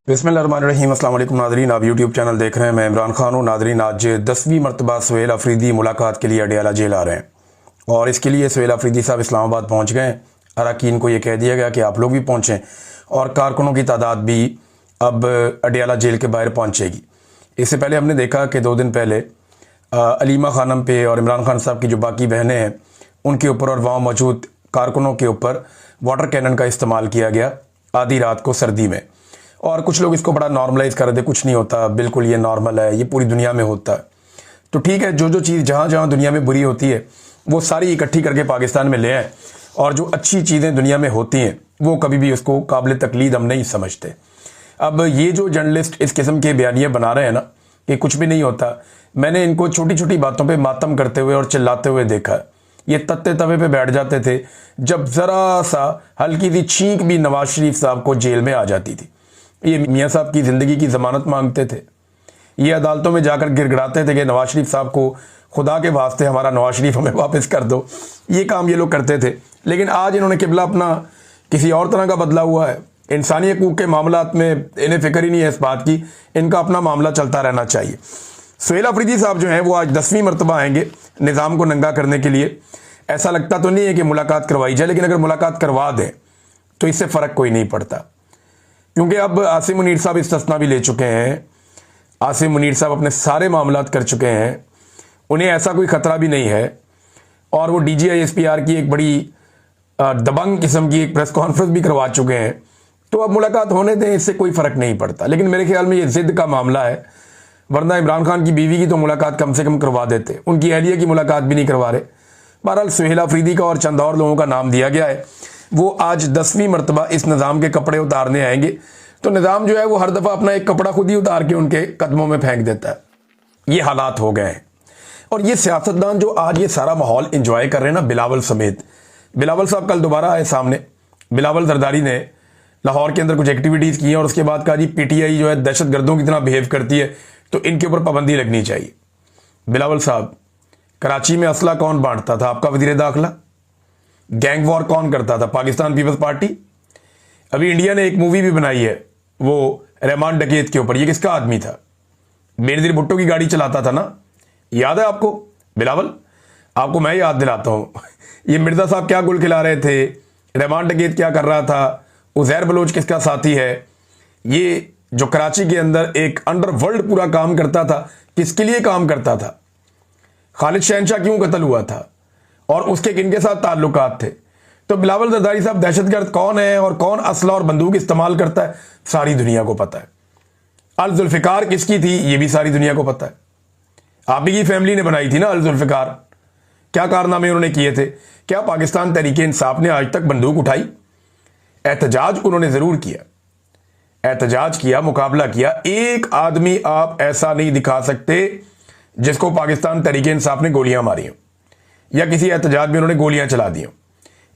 बिस्मिल्लाहिर्रहमानिर्रहीम। अस्सलाम वालेकुम नाज़रीन, आप यूट्यूब चैनल देख रहे हैं। मैं इमरान खान हूँ। नाज़रीन, आज 10वीं मरतबा सुहेल अफरीदी मुलाकात के लिए अडयाला जेल आ रहे हैं और इसके लिए सुहेल अफरीदी साहब इस्लामाबाद पहुँच गए। अरकान को ये कह दिया गया कि आप लोग भी पहुँचें और कारकुनों की तादाद भी अब अडयाला जेल के बाहर पहुँचेगी। इससे पहले हमने देखा कि 2 दिन पहले अलीमा खानम पे और इमरान खान साहब की जो बाकी बहनें हैं उनके ऊपर और वहाँ मौजूद कारकुनों के ऊपर वाटर कैनन का इस्तेमाल किया गया आधी रात को सर्दी में। और कुछ लोग इसको बड़ा नॉर्मलाइज कर रहे थे, कुछ नहीं होता, बिल्कुल ये नॉर्मल है, ये पूरी दुनिया में होता है। तो ठीक है, जो जो चीज़ जहाँ जहाँ दुनिया में बुरी होती है वो सारी इकट्ठी करके पाकिस्तान में ले आए और जो अच्छी चीज़ें दुनिया में होती हैं वो कभी भी उसको काबिल तकलीद हम नहीं समझते। अब ये जो जर्नलिस्ट इस किस्म के बयानियाँ बना रहे हैं ना कि कुछ भी नहीं होता, मैंने इनको छोटी छोटी बातों पर मातम करते हुए और चिल्लाते हुए देखा है। ये तत्ते तवे पे बैठ जाते थे जब ज़रा सा हल्की सी छींक भी नवाज शरीफ साहब को जेल में आ जाती थी। ये मियाँ साहब की ज़िंदगी की ज़मानत मांगते थे, ये अदालतों में जाकर गिड़गिड़ाते थे कि नवाज शरीफ साहब को खुदा के वास्ते हमारा नवाज शरीफ हमें वापस कर दो। ये काम ये लोग करते थे। लेकिन आज इन्होंने किबला अपना किसी और तरह का बदला हुआ है। इंसानी हकूक़ के मामलात में इन्हें फ़िक्र ही नहीं है इस बात की, इनका अपना मामला चलता रहना चाहिए। सुहेल अफरीदी साहब जो हैं वो आज 10वीं मरतबा आएंगे निज़ाम को नंगा करने के लिए। ऐसा लगता तो नहीं है कि मुलाकात करवाई जाए, लेकिन अगर मुलाकात करवा दें तो इससे फ़र्क कोई नहीं पड़ता, क्योंकि अब आसिम मुनीर साहब इस्तिस्ना भी ले चुके हैं। आसिम मुनीर साहब अपने सारे मामलात कर चुके हैं, उन्हें ऐसा कोई ख़तरा भी नहीं है। और वो DGISPR की एक बड़ी दबंग किस्म की एक प्रेस कॉन्फ्रेंस भी करवा चुके हैं। तो अब मुलाकात होने दें, इससे कोई फ़र्क नहीं पड़ता। लेकिन मेरे ख्याल में ये ज़िद का मामला है, वरना इमरान खान की बीवी की तो मुलाकात कम से कम करवा देते, उनकी अहलिया की मुलाकात भी नहीं करवा रहे। बहरहाल सुहेल अफरीदी का और चंद और लोगों का नाम दिया गया है। वो आज 10वीं मरतबा इस निज़ाम के कपड़े उतारने आएंगे। तो निज़ाम जो है वो हर दफ़ा अपना एक कपड़ा खुद ही उतार के उनके कदमों में फेंक देता है। ये हालात हो गए हैं। और ये सियासतदान जो आज ये सारा माहौल इंजॉय कर रहे हैं ना, बिलावल समेत, बिलावल साहब कल दोबारा आए सामने। बिलावल जरदारी ने लाहौर के अंदर कुछ एक्टिविटीज़ की हैं और उसके बाद कहा जी PTI जो है दहशत गर्दों की तरह बिहेव करती है तो इनके ऊपर पाबंदी लगनी चाहिए। बिलावल साहब, कराची में असला कौन बांटता था? आपका वज़ीर दाखिला। गैंग वॉर कौन करता था? पाकिस्तान पीपल्स पार्टी। अभी इंडिया ने एक मूवी भी बनाई है वो रहमान डकैत के ऊपर। ये किसका आदमी था? बेनज़ीर भुट्टो की गाड़ी चलाता था ना, याद है आपको? बिलावल, आपको मैं याद दिलाता हूँ ये मिर्ज़ा साहब क्या गुल खिला रहे थे, रहमान डकैत क्या कर रहा था, उज़ैर बलोच किसका साथी है। ये जो कराची के अंदर एक अंडरवर्ल्ड पूरा काम करता था, किसके लिए काम करता था? खालिद शहनशाह क्यों कत्ल हुआ था और उसके किनके साथ ताल्लुकात थे? तो बिलावल जरदारी साहब दहशतगर्द कौन है और कौन असला और बंदूक इस्तेमाल करता है, सारी दुनिया को पता है। अल जुल्फ़िकार किसकी थी, ये भी सारी दुनिया को पता है। आप ही की फैमिली ने बनाई थी ना अल जुल्फ़िकार। क्या कारनामे उन्होंने किए थे? क्या पाकिस्तान तहरीक इंसाफ ने आज तक बंदूक उठाई? एहतजाज उन्होंने ज़रूर किया, एहतजाज किया, मुकाबला किया। एक आदमी आप ऐसा नहीं दिखा सकते जिसको पाकिस्तान तहरीक इंसाफ ने गोलियां मारी हो या किसी एहतजाज में उन्होंने गोलियां चला दी हो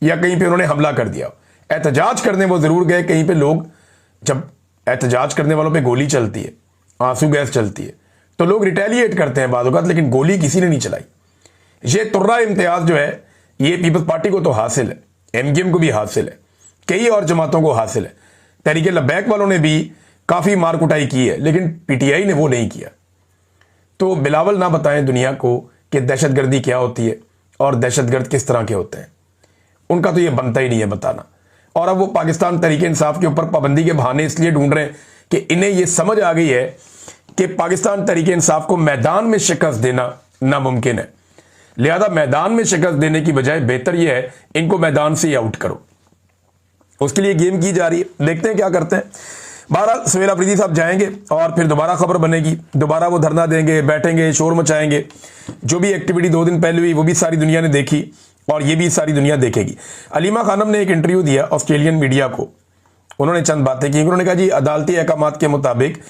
या कहीं पे उन्होंने हमला कर दिया। एहतजाज करने वो ज़रूर गए कहीं पे। लोग जब एहतजाज करने वालों पे गोली चलती है, आंसू गैस चलती है, तो लोग रिटेलिएट करते हैं बाद वक़्त, लेकिन गोली किसी ने नहीं चलाई। ये तुर्रा इम्तियाज़ जो है ये पीपल्स पार्टी को तो हासिल है, MKM को भी हासिल है, कई और जमातों को हासिल है। तहरीक लब्बैक वालों ने भी काफ़ी मार कुटाई की है, लेकिन PTI ने वो नहीं किया। तो बिलावल ना बताएं दुनिया को कि दहशतगर्दी क्या होती है और दहशतगर्द किस तरह के होते हैं, उनका तो ये बनता ही नहीं है बताना। और अब वो पाकिस्तान तहरीक इंसाफ के ऊपर पाबंदी के बहाने इसलिए ढूंढ रहे हैं कि इन्हें ये समझ आ गई है कि पाकिस्तान तहरीक इंसाफ को मैदान में शिकस्त देना नामुमकिन है। लिहाजा मैदान में शिकस्त देने की बजाय बेहतर यह है इनको मैदान से ही आउट करो। उसके लिए गेम की जा रही है, देखते हैं क्या करते हैं। बहरहाल सुहेल अफरीदी साहब जाएंगे और फिर दोबारा खबर बनेगी, दोबारा वो धरना देंगे, बैठेंगे, शोर मचाएंगे। जो भी एक्टिविटी 2 दिन पहले हुई वो भी सारी दुनिया ने देखी और ये भी सारी दुनिया देखेगी। अलीमा खानम ने एक इंटरव्यू दिया ऑस्ट्रेलियन मीडिया को, उन्होंने चंद बातें की। उन्होंने कहा जी अदालती अहकामात के मुताबिक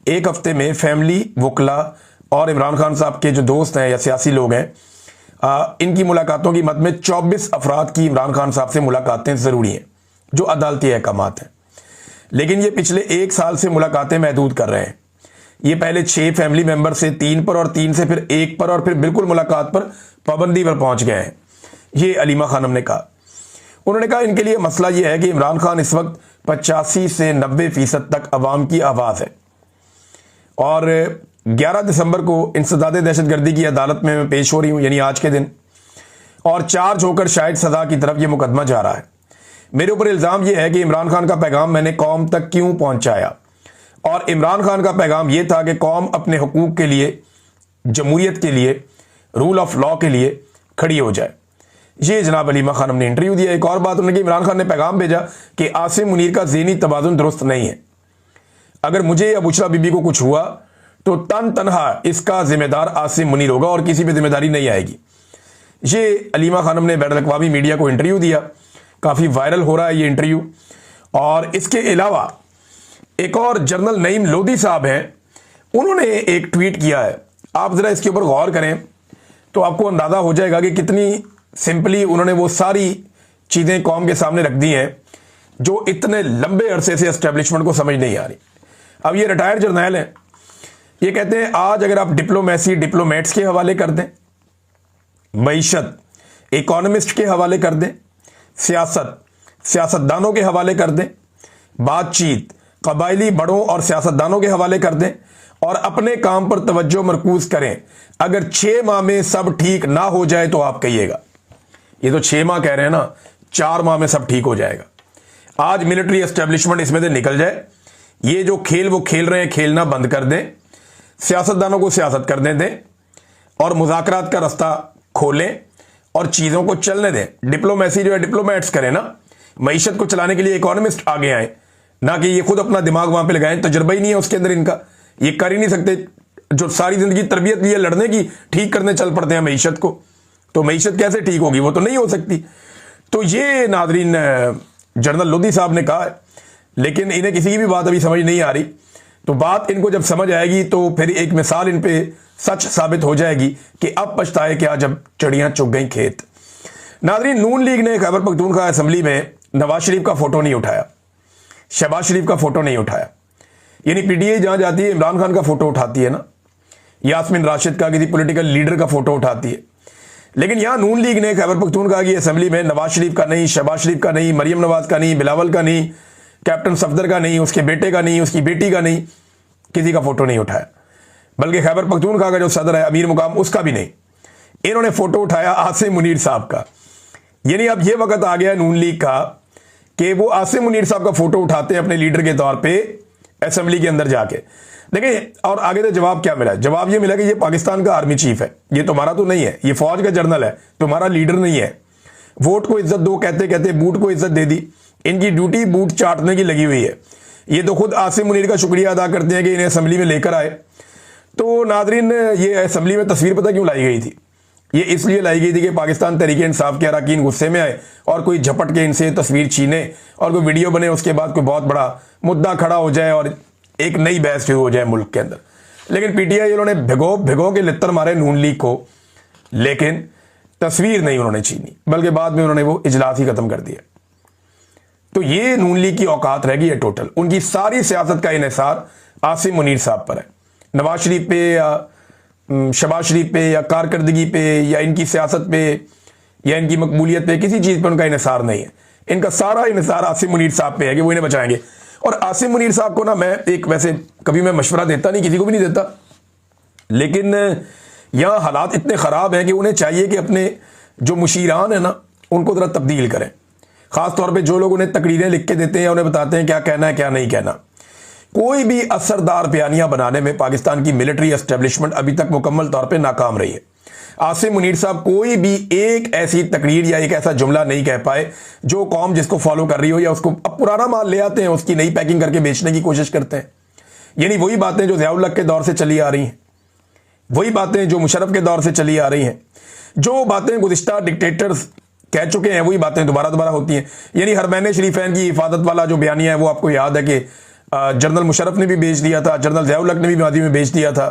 1 हफ्ते में फैमिली, वकला और इमरान खान साहब के जो दोस्त हैं या सियासी लोग हैं, इनकी मुलाकातों की मद में 24 अफराद की इमरान खान साहब से मुलाकातें ज़रूरी हैं जो अदालती अहकामात हैं। लेकिन ये पिछले 1 साल से मुलाकातें महदूद कर रहे हैं। ये पहले 6 फैमिली मेंबर से 3 पर और 3 से फिर 1 पर और फिर बिल्कुल मुलाकात पर पाबंदी पर पहुंच गए हैं, ये अलीमा खानम ने कहा। उन्होंने कहा इनके लिए मसला ये है कि इमरान खान इस वक्त 85 से 90% तक अवाम की आवाज़ है। और 11 दिसंबर को इंसदाद दहशतगर्दी की अदालत में मैं पेश हो रही हूँ, यानी आज के दिन, और चार्ज होकर शायद सज़ा की तरफ ये मुकदमा जा रहा है। मेरे ऊपर इल्ज़ाम ये है कि इमरान खान का पैगाम मैंने कौम तक क्यों पहुँचाया, और इमरान खान का पैगाम ये था कि कौम अपने हुकूक के लिए, जमहूरियत के लिए, रूल ऑफ लॉ के लिए खड़ी हो जाए। ये जनाब अलीमा खानम ने इंटरव्यू दिया। एक और बात उन्होंने कि इमरान खान ने पैगाम भेजा कि आसिम मुनीर का ज़हनी तवाज़ुन दुरुस्त नहीं है, अगर मुझे या बुशरा बीबी को कुछ हुआ तो तनहा इसका जिम्मेदार आसिम मुनीर होगा और किसी पे जिम्मेदारी नहीं आएगी। ये अलीमा खानम ने बैनुल अक़वामी मीडिया को इंटरव्यू दिया, काफ़ी वायरल हो रहा है ये इंटरव्यू। और इसके अलावा एक और जनरल नईम लोधी साहब हैं, उन्होंने एक ट्वीट किया है। आप ज़रा इसके ऊपर गौर करें तो आपको अंदाज़ा हो जाएगा कि कितनी सिंपली उन्होंने वो सारी चीज़ें कौम के सामने रख दी हैं जो इतने लंबे अरसे से एस्टेब्लिशमेंट को समझ नहीं आ रही। अब ये रिटायर्ड जर्नैल हैं, ये कहते हैं आज अगर आप डिप्लोमेसी डिप्लोमेट्स के हवाले कर दें, मईशत इकोनॉमिस्ट के हवाले कर दें, सियासत सियासतदानों के हवाले कर दें, बातचीत कबायली बड़ों और सियासतदानों के हवाले कर दें और अपने काम पर तवज्जो मरकूज करें, अगर 6 माह में सब ठीक ना हो जाए तो आप कहिएगा। ये तो 6 माह कह रहे हैं ना, 4 माह में सब ठीक हो जाएगा। आज मिलिट्री एस्टेब्लिशमेंट इसमें से निकल जाए, ये जो खेल वो खेल रहे हैं खेलना बंद कर दें, सियासतदानों को सियासत करने दें और मुज़ाकरात का रास्ता खोलें और चीज़ों को चलने दें। डिप्लोमेसी जो है डिप्लोमेट्स करें ना, मईशत को चलाने के लिए इकोनॉमिस्ट आगे आए, ना कि ये खुद अपना दिमाग वहां पे लगाएं। तजुर्बा ही नहीं है उसके अंदर इनका, ये कर ही नहीं सकते। जो सारी जिंदगी तरबियत ली है लड़ने की, ठीक करने चल पड़ते हैं मईशत को, तो मईशत कैसे ठीक होगी? वो तो नहीं हो सकती। तो ये नादरीन जनरल लोधी साहब ने कहा है, लेकिन इन्हें किसी की भी बात अभी समझ नहीं आ रही। तो बात इनको जब समझ आएगी तो फिर एक मिसाल इन पे सच साबित हो जाएगी कि अब पछताए क्या जब चिड़ियां चुग गई खेत। नादरीन, नून लीग ने खैबर पख्तूनख्वा असेंबली में नवाज शरीफ का फोटो नहीं उठाया, शहबाज शरीफ का फोटो नहीं उठाया। यानी पीटीआई जहां जाती है इमरान खान का फोटो उठाती है ना, यास्मीन राशिद का किसी पॉलिटिकल लीडर का फोटो उठाती है, लेकिन यहां नून लीग ने खैबर पख्तूनख्वा की असेंबली में नवाज शरीफ का नहीं, शहबाज शरीफ का नहीं, मरियम नवाज का नहीं, बिलावल का नहीं, कैप्टन सफदर का नहीं, उसके बेटे का नहीं, उसकी बेटी का नहीं, किसी का फोटो नहीं उठाया। बल्कि खैबर पख्तूनख्वा का जो सदर है अमीर मुकाम, उसका भी नहीं। इन्होंने फोटो उठाया आसिम मुनीर साहब का। यानी अब यह वक्त आ गया नून लीग का कि वो आसिम मुनीर साहब का फोटो उठाते हैं अपने लीडर के तौर पे असेंबली के अंदर जाके। देखिए, और आगे तो जवाब क्या मिला? जवाब ये मिला कि ये पाकिस्तान का आर्मी चीफ है, ये तुम्हारा तो नहीं है, ये फौज का जनरल है, तुम्हारा लीडर नहीं है। वोट को इज्जत दो कहते कहते बूट को इज्जत दे दी। इनकी ड्यूटी बूट चाटने की लगी हुई है। ये तो खुद आसिम मुनीर का शुक्रिया अदा करते हैं कि इन्हें असेंबली में लेकर आए। तो नादरीन, ये असेंबली में तस्वीर पता क्यों लाई गई थी? ये इसलिए लाई गई थी कि पाकिस्तान तहरीक इंसाफ के अरकान गुस्से में आए और कोई झपट के इनसे तस्वीर छीने और कोई वीडियो बने, उसके बाद कोई बहुत बड़ा मुद्दा खड़ा हो जाए और एक नई बहस शुरू हो जाए मुल्क के अंदर। लेकिन पीटीआई उन्होंने भिगो के लित्तर मारे नून लीग को, लेकिन तस्वीर नहीं उन्होंने छीनी, बल्कि बाद में उन्होंने वो इजलास ही खत्म कर दिया। तो ये नून लीग की औकात रह गई है टोटल। उनकी सारी सियासत का इन्हिसार आसिम मुनीर साहब पर है। नवाज शरीफ पे या शहबाज शरीफ पे या कारकर्दगी पे या इनकी सियासत पे या इनकी मकबूलियत पे, किसी चीज़ पे उनका इन्हिसार नहीं है। इनका सारा इन्हिसार आसिम मुनीर साहब पे है कि वो इन्हें बचाएंगे। और आसिम मुनीर साहब को ना, मैं एक वैसे कभी मैं मशवरा देता नहीं, किसी को भी नहीं देता, लेकिन यहाँ हालात इतने ख़राब हैं कि उन्हें चाहिए कि अपने जो मुशीरान है ना, उनको ज़रा तब्दील करें। ख़ास तौर पे जो लोग उन्हें तकरीरें लिख के देते हैं, उन्हें बताते हैं क्या कहना है क्या नहीं कहना। कोई भी असरदार बयानियां बनाने में पाकिस्तान की मिलिट्री एस्टेब्लिशमेंट अभी तक मुकम्मल तौर पे नाकाम रही है। आसिम मुनीर साहब कोई भी एक ऐसी तकरीर या एक ऐसा जुमला नहीं कह पाए जो कौम जिसको फॉलो कर रही हो, या उसको अब पुराना माल ले आते हैं, उसकी नई पैकिंग करके बेचने की कोशिश करते हैं। यानी वही बातें जो ज़ियाउल हक के दौर से चली आ रही हैं, वही बातें जो मुशर्रफ के दौर से चली आ रही हैं, जो बातें गुज़िश्ता डिक्टेटर्स कह चुके हैं, वही बातें दोबारा दोबारा होती हैं। यानी हरमैन शरीफैन की हिफाजत वाला जो बयानिया है वो आपको याद है कि जनरल मुशर्रफ ने भी बेच दिया था, जनरल ज़ियाउल हक ने भी मादी में बेच दिया था।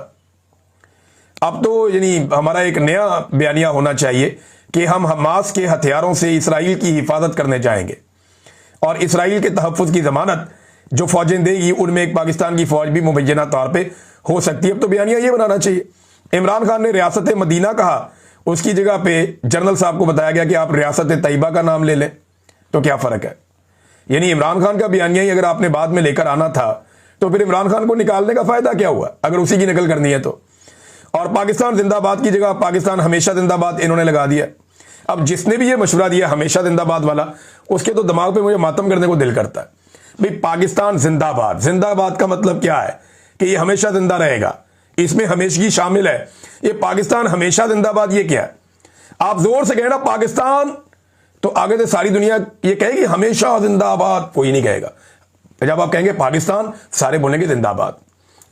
अब तो यानी हमारा एक नया बयानिया होना चाहिए कि हम हमास के हथियारों से इसराइल की हिफाजत करने जाएंगे और इसराइल के तहफ़्फ़ुज़ की ज़मानत जो फ़ौजें देगी उनमें एक पाकिस्तान की फ़ौज भी मुबैना तौर पर हो सकती है। अब तो बयानिया ये बनाना चाहिए। इमरान खान ने रियासत मदीना कहा, उसकी जगह पे जनरल साहब को बताया गया कि आप रियासत तैयबा का नाम ले लें, तो क्या फ़र्क है? यानी इमरान खान का बयानिया ही अगर आपने बाद में लेकर आना था तो फिर इमरान खान को निकालने का फायदा क्या हुआ, अगर उसी की नकल करनी है तो। और पाकिस्तान जिंदाबाद की जगह पाकिस्तान हमेशा जिंदाबाद इन्होंने लगा दिया। अब जिसने भी ये मशवरा दिया हमेशा जिंदाबाद वाला, उसके तो दिमाग पे मुझे मातम करने को दिल करता है। भाई पाकिस्तान जिंदाबाद, जिंदाबाद का मतलब क्या है कि ये हमेशा जिंदा रहेगा, इसमें हमेशगी शामिल है। ये पाकिस्तान हमेशा जिंदाबाद ये क्या है? आप जोर से कहना पाकिस्तान, तो आगे से सारी दुनिया ये कहेगी हमेशा जिंदाबाद, कोई नहीं कहेगा। जब आप कहेंगे पाकिस्तान, सारे बोलेंगे जिंदाबाद।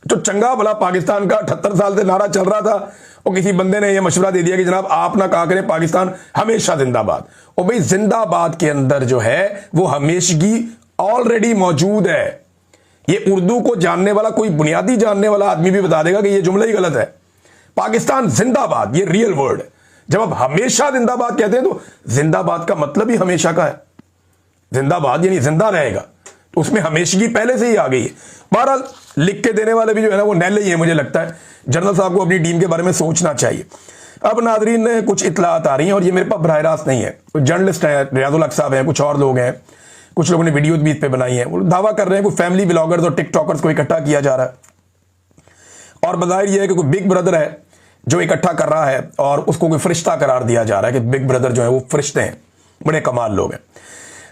तो चंगा भला पाकिस्तान का 78 साल से नारा चल रहा था और किसी बंदे ने यह मशवरा दे दिया कि जनाब आप ना कहा करें पाकिस्तान हमेशा जिंदाबाद। और भाई जिंदाबाद के अंदर जो है वो हमेशगी ऑलरेडी मौजूद है। ये उर्दू को जानने वाला कोई बुनियादी जानने वाला आदमी भी बता देगा कि ये जुमला ही गलत है। पाकिस्तान जिंदाबाद ये रियल वर्ड है। जब आप हमेशा जिंदाबाद कहते हैं तो जिंदाबाद का मतलब ही हमेशा का है। जिंदाबाद यानी जिंदा रहेगा, तो उसमें हमेशगी पहले से ही आ गई है। बहरहाल लिख के देने वाले भी जो है ना वो नैले ही है। मुझे लगता है जनरल साहब को अपनी टीम के बारे में सोचना चाहिए। अब नाजरीन ने कुछ इतलात आ रही हैं और ये मेरे पास बराह रास्त नहीं है। कुछ जर्नलिस्ट हैं, रियाजुल हक साहब हैं, कुछ और लोग हैं, कुछ लोगों ने वीडियो भी इस पे बनाई है। वो दावा कर रहे हैं कोई फैमिली ब्लॉगर्स और टिकटॉकर्स को इकट्ठा किया जा रहा है और बजाहिर यह है कि कोई बिग ब्रदर है जो इकट्ठा कर रहा है और उसको कोई फरिश्ता करार दिया जा रहा है कि बिग ब्रदर जो है वो फरिश्ते हैं, बड़े कमाल लोग हैं।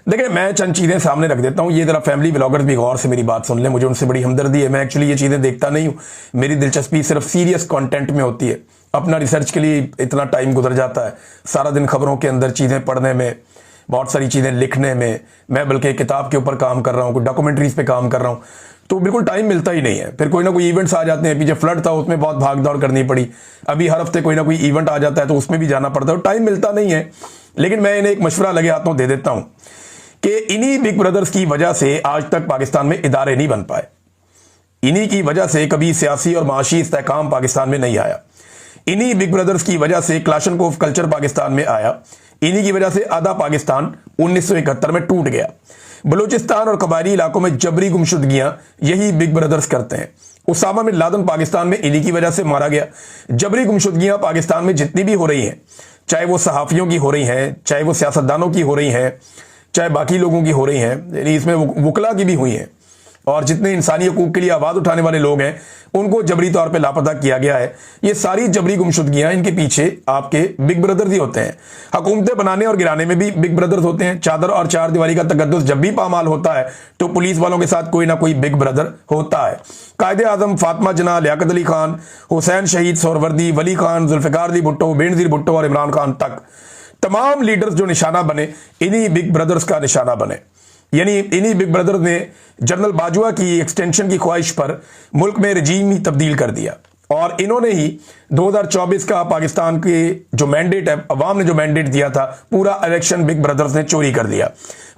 देखिए मैं चंद चीजें सामने रख देता हूं, ये जरा फैमिली ब्लॉगर्स भी गौर से मेरी बात सुन लें। मुझे उनसे बड़ी हमदर्दी है। मैं एक्चुअली ये चीजें देखता नहीं हूं, मेरी दिलचस्पी सिर्फ सीरियस कंटेंट में होती है। अपना रिसर्च के लिए इतना टाइम गुजर जाता है, सारा दिन खबरों के अंदर चीजें पढ़ने में, बहुत सारी चीजें लिखने में। मैं बल्कि किताब के ऊपर काम कर रहा हूँ, डॉक्यूमेंट्रीज पे काम कर रहा हूँ, तो बिल्कुल टाइम मिलता ही नहीं है। फिर कोई ना कोई इवेंट्स आ जाते हैं, पीछे फ्लड था उसमें बहुत भाग दौड़ करनी पड़ी, अभी हर हफ्ते कोई ना कोई इवेंट आ जाता है तो उसमें भी जाना पड़ता है, टाइम मिलता नहीं है। लेकिन मैं इन्हें एक मशवरा लगे हाथों दे देता हूं कि इन्हीं बिग ब्रदर्स की वजह से आज तक पाकिस्तान में इदारे नहीं बन पाए। इन्हीं की वजह से कभी सियासी और माशी इस्तेहकाम पाकिस्तान में नहीं आया। इन्हीं बिग ब्रदर्स की वजह से क्लाशनकोफ कल्चर पाकिस्तान में आया। इन्हीं की वजह से आधा पाकिस्तान 1971 में टूट गया। बलूचिस्तान और कबायली इलाकों में जबरी गुमशुदगियां यही बिग ब्रदर्स करते हैं। उसामा बिन लादेन पाकिस्तान में इन्हीं की वजह से मारा गया। जबरी गुमशुदगियां पाकिस्तान में जितनी भी हो रही हैं, चाहे वो सहाफियों की हो रही हैं, चाहे वो सियासतदानों की हो रही हैं, चाहे बाकी लोगों की हो रही हैं, इसमें वकला की भी हुई हैं, और जितने इंसानी हकूक के लिए आवाज उठाने वाले लोग हैं उनको जबरी तौर पे लापता किया गया है। ये सारी जबरी गुमशुदगियां, इनके पीछे आपके बिग ब्रदर्स ही होते हैं। हुकूमतें बनाने और गिराने में भी बिग ब्रदर्स होते हैं। चादर और चार दीवारी का तकद्दुस जब भी पामाल होता है तो पुलिस वालों के साथ कोई ना कोई बिग ब्रदर होता है। कायदे आजम फातिमा जना, लियाकत अली खान, हुसैन शहीद सोहरवर्दी, वली खान, जुल्फिकार अली भुट्टो, बेनजीर भुट्टो और इमरान खान तक तमाम लीडर्स जो निशाना बने इन्हीं बिग ब्रदर्स का निशाना बने। यानी इन्हीं बिग ब्रदर ने जनरल बाजवा की एक्सटेंशन की ख्वाहिश पर मुल्क में रजीम ही तब्दील कर दिया, और इन्होंने ही 2024 का पाकिस्तान के जो मैंडेट है, अवाम ने जो मैंडेट दिया था, पूरा इलेक्शन बिग ब्रदर्स ने चोरी कर दिया।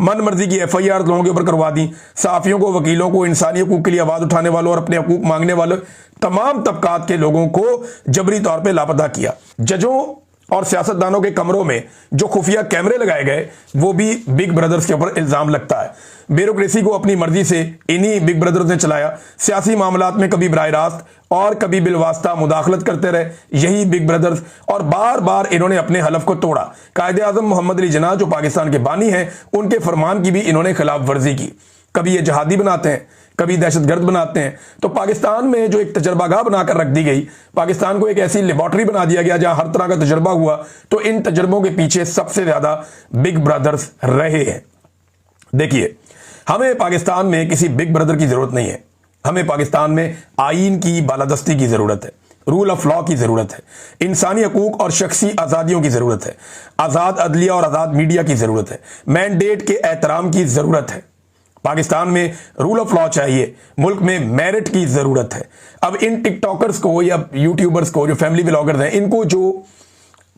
मन मर्जी की FIR लोगों के ऊपर करवा दी। सहाफियों को, वकीलों को, इंसानी हकूक के लिए आवाज उठाने वालों और अपने हकूक मांगने वाले तमाम तबकात के लोगों को जबरी तौर पर लापता किया। जजों और सियासतदानों के कमरों में जो खुफिया कैमरे लगाए गए वो भी बिग ब्रदर्स के ऊपर इल्जाम लगता है। ब्यूरोक्रेसी को अपनी मर्जी से इन्हीं बिग ब्रदर्स ने चलाया। सियासी मामलात में कभी बराह रास्त और कभी बिलवास्ता मुदाखलत करते रहे यही बिग ब्रदर्स, और बार बार इन्होंने अपने हलफ को तोड़ा। कायदे आजम मोहम्मद अली जिन्ना जो पाकिस्तान के बानी हैं, उनके फरमान की भी इन्होंने खिलाफ वर्जी की। कभी ये जहादी बनाते हैं, कभी दहशतगर्द बनाते हैं। तो पाकिस्तान में जो एक तजर्बागाह बनाकर रख दी गई, पाकिस्तान को एक ऐसी लेबॉर्ट्री बना दिया गया जहां हर तरह का तजर्बा हुआ, तो इन तजर्बों के पीछे सबसे ज्यादा बिग ब्रदर्स रहे हैं। देखिए, हमें पाकिस्तान में किसी बिग ब्रदर की जरूरत नहीं है। हमें पाकिस्तान में आईन की बालादस्ती की जरूरत है, रूल ऑफ लॉ की जरूरत है, इंसानी हकूक और शख्सी आजादियों की जरूरत है, आजाद अदलिया और आजाद मीडिया की जरूरत है, मैंडेट के एहतराम की जरूरत है। पाकिस्तान में रूल ऑफ लॉ चाहिए, मुल्क में मेरिट की जरूरत है। अब इन टिकटॉकर्स को या यूट्यूबर्स को, जो फैमिली ब्लॉगर्स हैं, इनको जो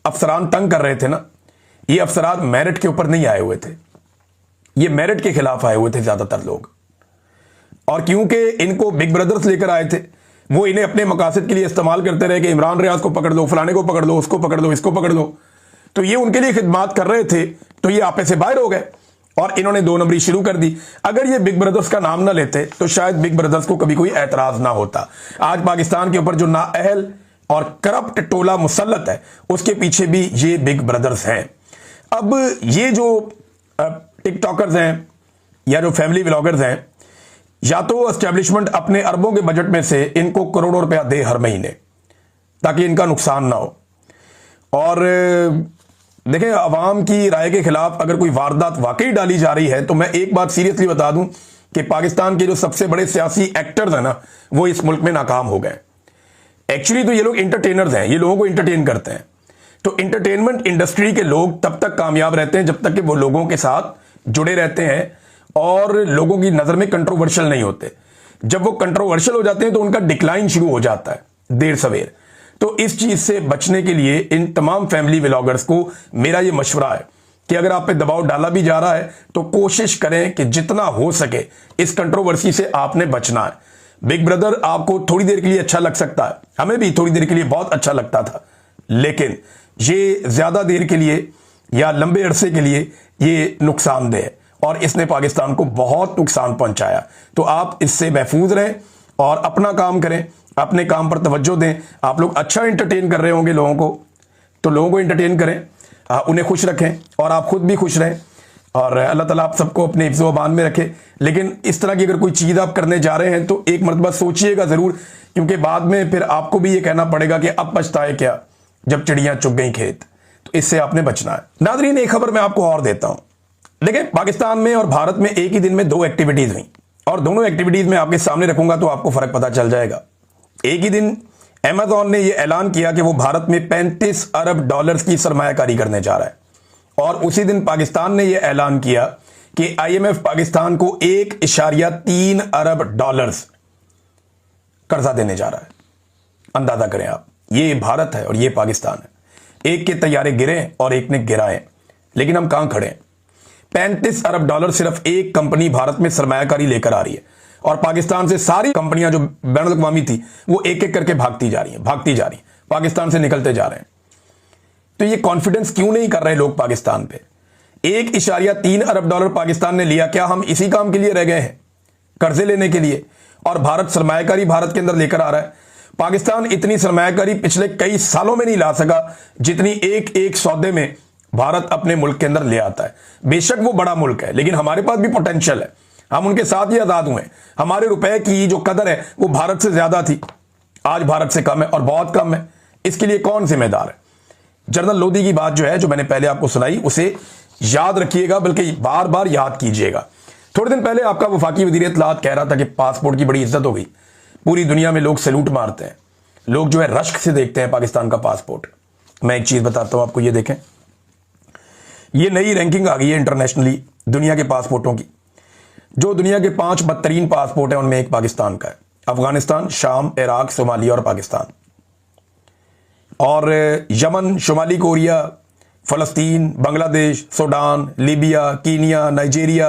अफसरान तंग कर रहे थे ना, ये अफसरान मेरिट के ऊपर नहीं आए हुए थे, ये मेरिट के खिलाफ आए हुए थे ज्यादातर लोग। और क्योंकि इनको बिग ब्रदर्स लेकर आए थे, वो इन्हें अपने मकासद के लिए इस्तेमाल करते रहे कि इमरान रियाज को पकड़ लो, फलाने को पकड़ लो, उसको पकड़ लो, इसको पकड़ लो, तो ये उनके लिए खिदमात कर रहे थे, तो ये आपे से बाहर हो गए और इन्होंने 2 नंबरी शुरू कर दी। अगर ये बिग ब्रदर्स का नाम ना लेते तो शायद बिग ब्रदर्स को कभी कोई एतराज ना होता। आज पाकिस्तान के ऊपर जो नाअहल और करप्ट टोला मुसल्लत है, उसके पीछे भी ये बिग ब्रदर्स हैं। अब ये जो टिकटॉकर्स हैं, या जो फैमिली व्लॉगर्स हैं, या तो एस्टेब्लिशमेंट अपने अरबों के बजट में से इनको करोड़ों रुपया दे हर महीने ताकि इनका नुकसान ना हो। और देखें, अवाम की राय के खिलाफ अगर कोई वारदात वाकई डाली जा रही है तो मैं एक बात सीरियसली बता दूं कि पाकिस्तान के जो सबसे बड़े सियासी एक्टर्स हैं ना, वो इस मुल्क में नाकाम हो गए। एक्चुअली तो ये लोग एंटरटेनर्स हैं, ये लोगों को एंटरटेन करते हैं। तो एंटरटेनमेंट इंडस्ट्री के लोग तब तक कामयाब रहते हैं जब तक कि वो लोगों के साथ जुड़े रहते हैं और लोगों की नजर में कंट्रोवर्शियल नहीं होते। जब वो कंट्रोवर्शियल हो जाते हैं तो उनका डिक्लाइन शुरू हो जाता है देर सवेर। तो इस चीज से बचने के लिए इन तमाम फैमिली व्लॉगर्स को मेरा ये मशवरा है कि अगर आप पे दबाव डाला भी जा रहा है तो कोशिश करें कि जितना हो सके इस कंट्रोवर्सी से आपने बचना है। बिग ब्रदर आपको थोड़ी देर के लिए अच्छा लग सकता है, हमें भी थोड़ी देर के लिए बहुत अच्छा लगता था, लेकिन ये ज्यादा देर के लिए या लंबे अरसे के लिए ये नुकसानदेह है और इसने पाकिस्तान को बहुत नुकसान पहुंचाया। तो आप इससे महफूज रहें और अपना काम करें, अपने काम पर तवज्जो दें। आप लोग अच्छा एंटरटेन कर रहे होंगे लोगों को, तो लोगों को एंटरटेन करें, उन्हें खुश रखें और आप खुद भी खुश रहें और अल्लाह ताला आप सबको अपने हिफ्ज़ व अमान में रखे। लेकिन इस तरह की अगर कोई चीज़ आप करने जा रहे हैं तो एक मरतबा सोचिएगा ज़रूर, क्योंकि बाद में फिर आपको भी ये कहना पड़ेगा कि अब पछताए क्या जब चिड़ियाँ चुग गई खेत। तो इससे आपने बचना है। नाज़रीन, एक खबर मैं आपको और देता हूँ। देखिए, पाकिस्तान में और भारत में एक ही दिन में 2 एक्टिविटीज़ हुई और दोनों एक्टिविटीज़ में आपके सामने रखूंगा तो आपको फ़र्क पता चल जाएगा। एक ही दिन अमेज़न ने यह ऐलान किया कि वो भारत में 35 अरब डॉलर्स की सरमायाकारी करने जा रहा है और उसी दिन पाकिस्तान ने यह ऐलान किया कि IMF पाकिस्तान को 1.3 अरब डॉलर्स कर्जा देने जा रहा है। अंदाजा करें आप, ये भारत है और ये पाकिस्तान है। एक के तैयारे गिरे और एक ने गिराए, लेकिन हम कहां खड़े हैं? 35 अरब डॉलर सिर्फ एक कंपनी भारत में सरमायाकारी लेकर आ रही है और पाकिस्तान से सारी कंपनियां जो बैनुल अक़वामी थी वो एक एक करके भागती जा रही हैं, पाकिस्तान से निकलते जा रहे हैं। तो ये कॉन्फिडेंस क्यों नहीं कर रहे लोग पाकिस्तान पे? 1.3 अरब डॉलर पाकिस्तान ने लिया, क्या हम इसी काम के लिए रह गए हैं, कर्जे लेने के लिए? और भारत सरमायाकारी भारत के अंदर लेकर आ रहा है। पाकिस्तान इतनी सरमायाकारी पिछले कई सालों में नहीं ला सका जितनी एक एक सौदे में भारत अपने मुल्क के अंदर ले आता है। बेशक वो बड़ा मुल्क है, लेकिन हमारे पास भी पोटेंशियल है, हम उनके साथ ही आजाद हुए। हमारे रुपए की जो कदर है वो भारत से ज्यादा थी, आज भारत से कम है और बहुत कम है। इसके लिए कौन जिम्मेदार है? जनरल लोधी की बात जो है, जो मैंने पहले आपको सुनाई, उसे याद रखिएगा, बल्कि बार बार याद कीजिएगा। थोड़े दिन पहले आपका वफाकी वज़ीर इत्तलाआत कह रहा था कि पासपोर्ट की बड़ी इज्जत हो गई, पूरी दुनिया में लोग सैल्यूट मारते हैं, लोग जो है रश्क से देखते हैं पाकिस्तान का पासपोर्ट। मैं एक चीज बताता हूं आपको, ये देखें, ये नई रैंकिंग आ गई है इंटरनेशनली दुनिया के पासपोर्टों की। जो दुनिया के 5 बदतरीन पासपोर्ट हैं उनमें एक पाकिस्तान का है। अफगानिस्तान, शाम, इराक, सोमालिया और पाकिस्तान। और यमन, शुमाली कोरिया, फलस्तीन, Bangladesh, Sudan, Libya, Kenya, Nigeria,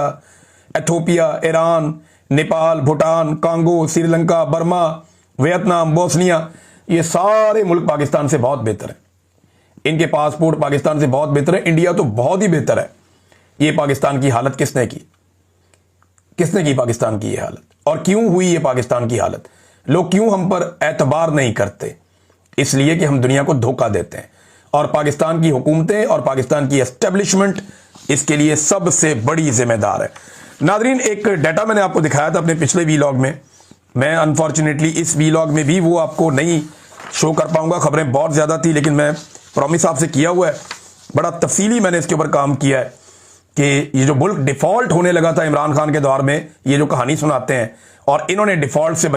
Ethiopia, Iran, Nepal, Bhutan, Congo, Sri Lanka, Burma, Vietnam, Bosnia, ये सारे मुल्क पाकिस्तान से बहुत बेहतर हैं। इनके पासपोर्ट पाकिस्तान से बहुत बेहतर है। इंडिया तो बहुत ही बेहतर है। ये पाकिस्तान की हालत किसने की? किसने की पाकिस्तान की ये हालत? और क्यों हुई ये पाकिस्तान की हालत? लोग क्यों हम पर एतबार नहीं करते? इसलिए कि हम दुनिया को धोखा देते हैं और पाकिस्तान की हुकूमतें और पाकिस्तान की एस्टेब्लिशमेंट इसके लिए सबसे बड़ी जिम्मेदार है। नादरीन, एक डाटा मैंने आपको दिखाया था अपने पिछले वीलॉग में। मैं अनफॉर्चुनेटली इस वीलॉग में भी वो आपको नहीं शो कर पाऊंगा, खबरें बहुत ज्यादा थी, लेकिन मैं प्रॉमिस आपसे किया हुआ है, बड़ा तफसीली मैंने इसके ऊपर काम किया है कि ये जो मुल्क डिफॉल्ट होने लगा था इमरान खान के दौर में, ये जो कहानी सुनाते हैं और इन्होंने डिफॉल्ट से